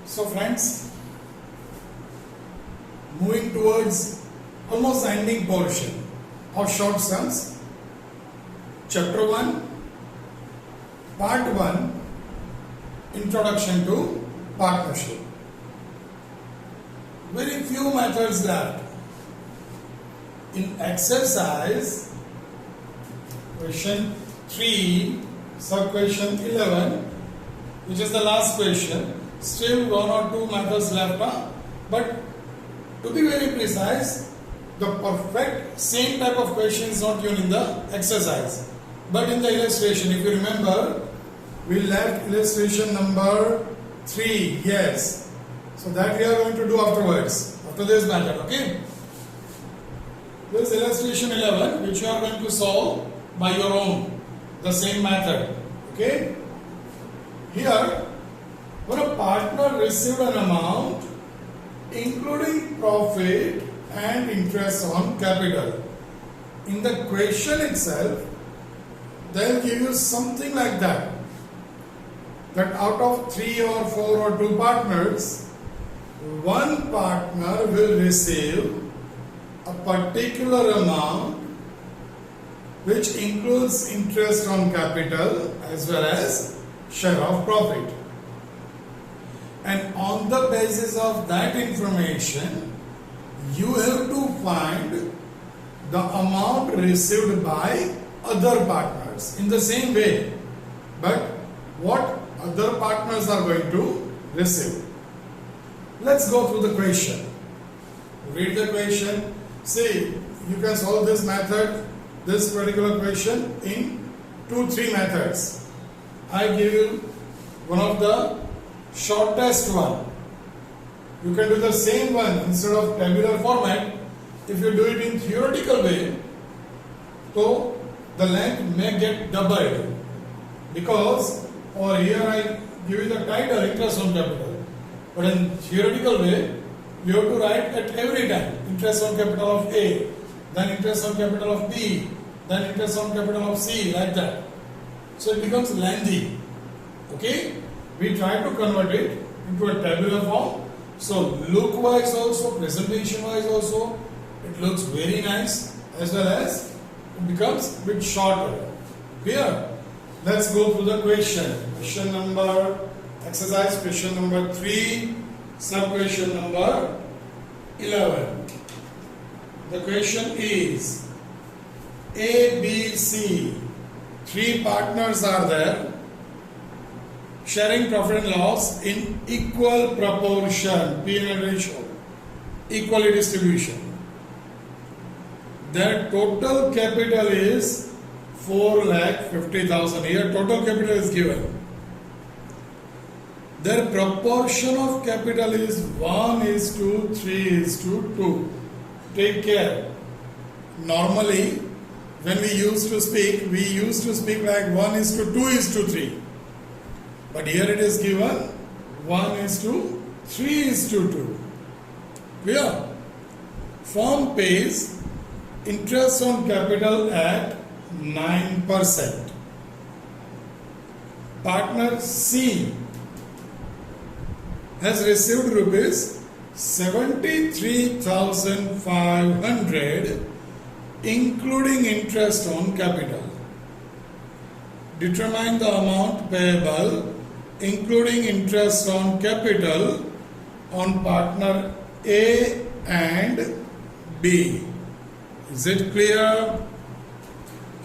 So friends, moving towards almost the ending portion of short sums, chapter 1, part 1, introduction to partnership. Very few methods left. In exercise question 3, sub question 11, which is the last question, still one or two methods left, but to be very precise, the perfect same type of question is not given in the exercise, but in the illustration. If you remember, we left illustration number 3, yes, so that we are going to do afterwards, after this method, okay? This is illustration 11, which you are going to solve by your own, the same method, okay? Here, when a partner received an amount including profit and interest on capital, in the question itself, they will give you something like that out of 3 or 4 or 2 partners, one partner will receive a particular amount which includes interest on capital as well as share of profit. And on the basis of that information, you have to find the amount received by other partners in the same way. But what other partners are going to receive? Let's go through the question. Read the question. See, you can solve this method, this particular question in 2-3 methods. I give you one of the shortest one. You can do the same one instead of tabular format. If you do it in theoretical way, so the length may get doubled, because over here I give you the title interest on capital, but in theoretical way you have to write at every time interest on capital of A, then interest on capital of B, then interest on capital of C, like that. So it becomes lengthy. Okay? We try to convert it into a tabular form. So look wise also, presentation wise also, it looks very nice, as well as it becomes a bit shorter. Clear? Let's go through the question. Question number, exercise question number 3, sub question number 11. The question is, A, B, C, 3 partners are there, sharing profit and loss in equal proportion, P&L ratio, equally distribution. Their total capital is 4,50,000. Here total capital is given. Their proportion of capital is 1:3:2. Take care. Normally, when we used to speak like 1:2:3. But here it is given 1:3:2. Clear? Firm pays interest on capital at 9%. Partner C has received rupees 73,500 including interest on capital. Determine the amount payable including interest on capital on partner A and B. Is it clear?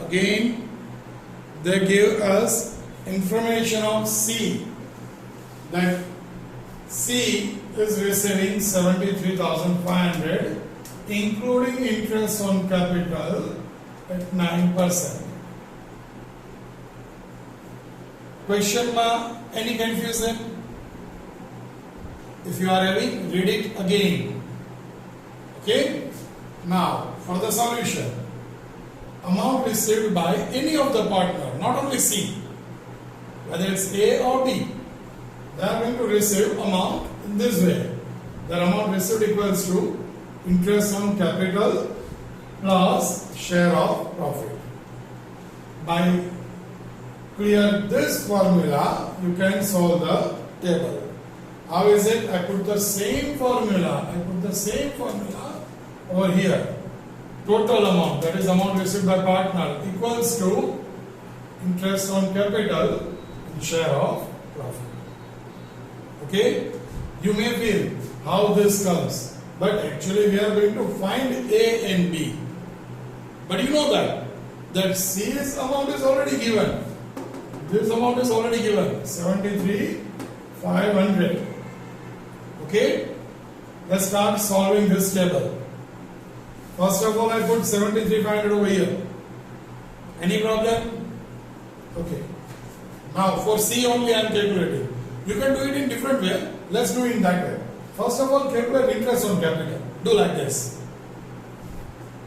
Again, they give us information of C, that C is receiving 73,500 including interest on capital at 9%. Question mark? Any confusion? If you are having, read it again. Okay? Now, for the solution, amount received by any of the partner, not only C, whether it's A or B, they are going to receive amount in this way. Their amount received equals to interest on capital plus share of profit. By clear this formula, you can solve the table. How is it? I put the same formula. Over here. Total amount, that is amount received by partner, equals to interest on capital and share of profit. Okay? You may feel how this comes, but actually we are going to find A and B. But you know that C's amount is already given. This amount is already given, 73,500. Okay? Let's start solving this table. First of all, I put 73,500 over here. Any problem? Okay. Now, for C only I am calculating. You can do it in different way. Let's do it in that way. First of all, calculate interest on capital. Do like this.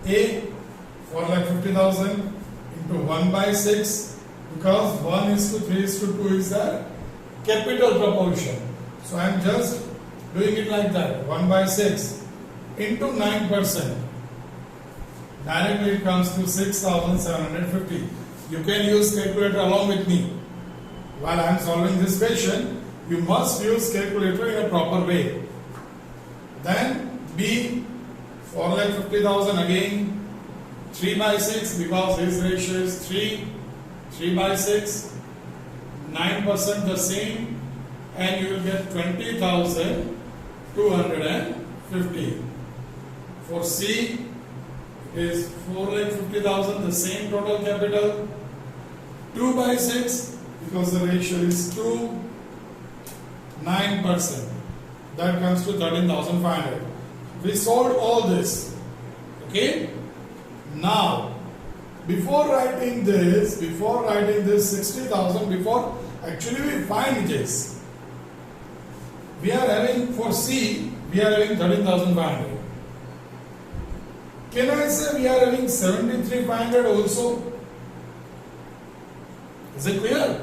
A, 4,50,000 into 1 by 6, because 1:3:2 is the capital proportion. So I am just doing it like that. 1 by 6 into 9%. Directly it comes to 6,750. You can use calculator along with me. While I am solving this question, you must use calculator in a proper way. Then B, 4,50,000 again, 3 by 6 because his ratio is 3 by 6, 9% the same, and you will get 20,250. For C, is 4,50,000, the same total capital, 2 by 6 because the ratio is 2, 9%. That comes to 13,500. We solved all this. Okay? Now, before writing this 60,000, before actually we find this, we are having for C, we are having 13,500. Can I say we are having 73,500 also? Is it clear?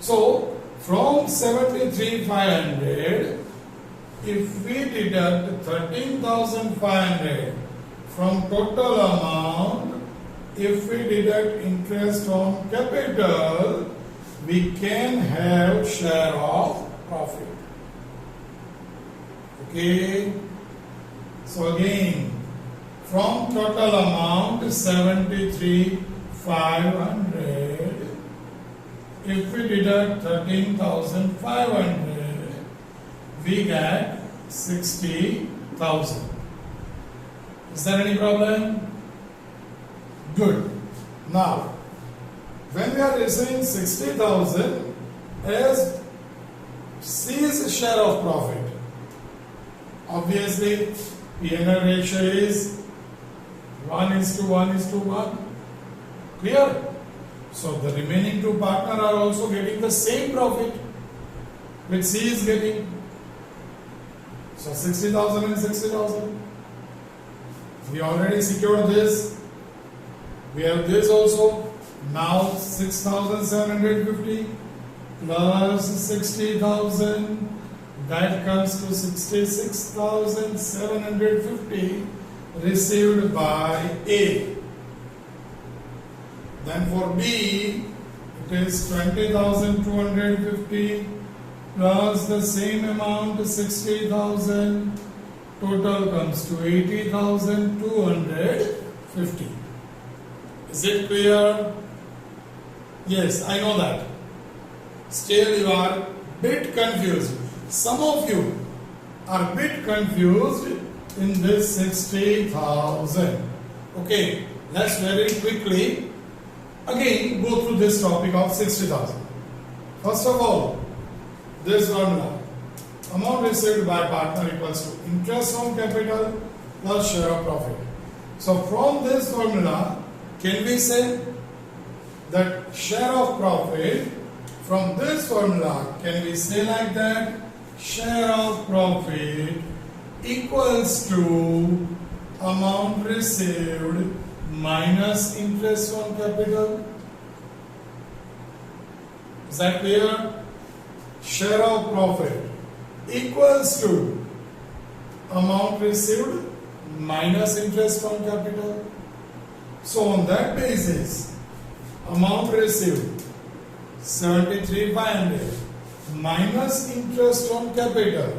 So, from 73,500, if we deduct 13,500 from total amount, if we deduct interest on capital, we can have share of profit. Okay? So again, from total amount 73,500, if we deduct 13,500, we get 60,000. Is there any problem? Good. Now, when we are receiving 60,000 as C's share of profit, obviously P&L ratio is 1:1:1. Clear? So the remaining two partners are also getting the same profit which C is getting. So 60,000 and 60,000. We already secured this. We have this also. Now 6,750 plus 60,000. That comes to 66,750 received by A. Then for B, it is 20,250 plus the same amount, 60,000. Total comes to 80,250. Is it clear? Yes, I know that. Still you are bit confused. Some of you are bit confused in this 60,000. Okay, let's very quickly again go through this topic of 60,000. First of all, this formula, amount received by partner equals to interest on capital plus share of profit. So from this formula, can we say that share of profit, from this formula, can we say like that? Share of profit equals to amount received minus interest on capital. Is that clear? Share of profit equals to amount received minus interest on capital. So on that basis, amount received 73,500 minus interest on capital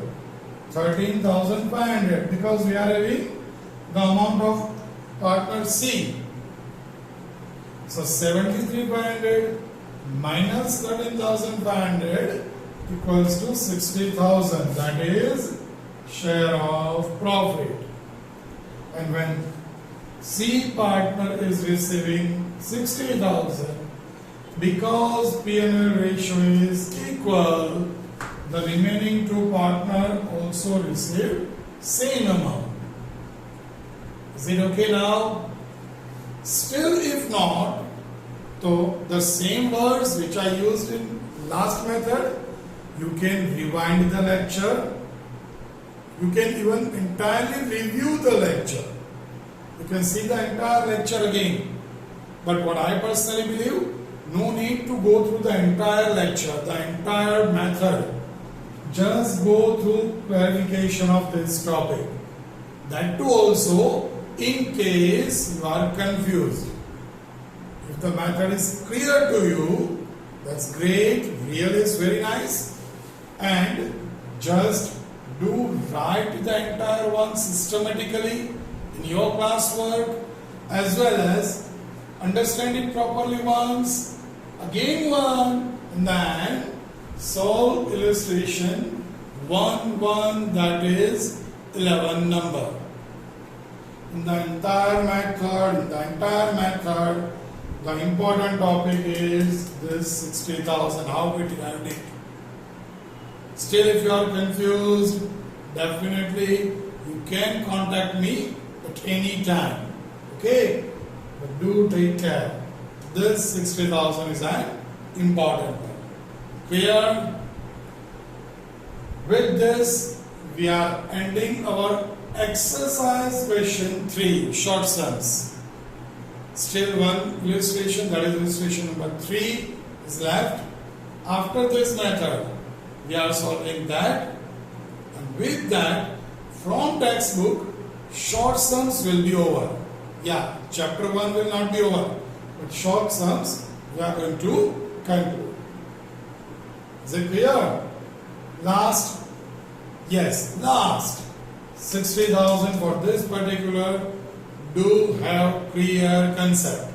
13,500 because we are having the amount of partner C. So 73,500 minus 13,500 equals to 60,000. That is share of profit. And when C partner is receiving 60,000, because P&L ratio is equal, the remaining two partner also receive same amount. Is it okay now? Still, if not, so the same words which I used in last method, you can rewind the lecture. You can even entirely review the lecture. You can see the entire lecture again. But what I personally believe, no need to go through the entire lecture, the entire method. Just go through clarification of this topic. That too also in case you are confused. If the method is clear to you, that's great, real is very nice. And just do write the entire one systematically in your classwork as well as understand it properly once, again one, and then solve illustration 1, that is 11 number. In the entire method, the important topic is this 60,000, how we derived it. Still, if you are confused, definitely you can contact me at any time. Okay? But do take care. This 60,000 is an important one. Clear? With this, we are ending our exercise question 3, short sums. Still one illustration, that is illustration number 3 is left. After this method, we are solving that, and with that, from textbook, short sums will be over. Yeah, chapter 1 will not be over, but short sums we are going to conclude. Is it clear? Last, yes, last 60,000 for this particular do have clear concept.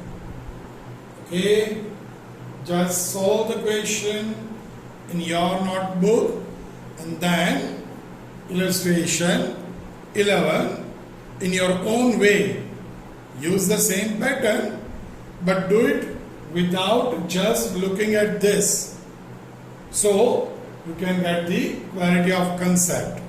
Okay, just solve the question in your notebook and then illustration 11 in your own way. Use the same pattern but do it without just looking at this, so you can get the clarity of concept.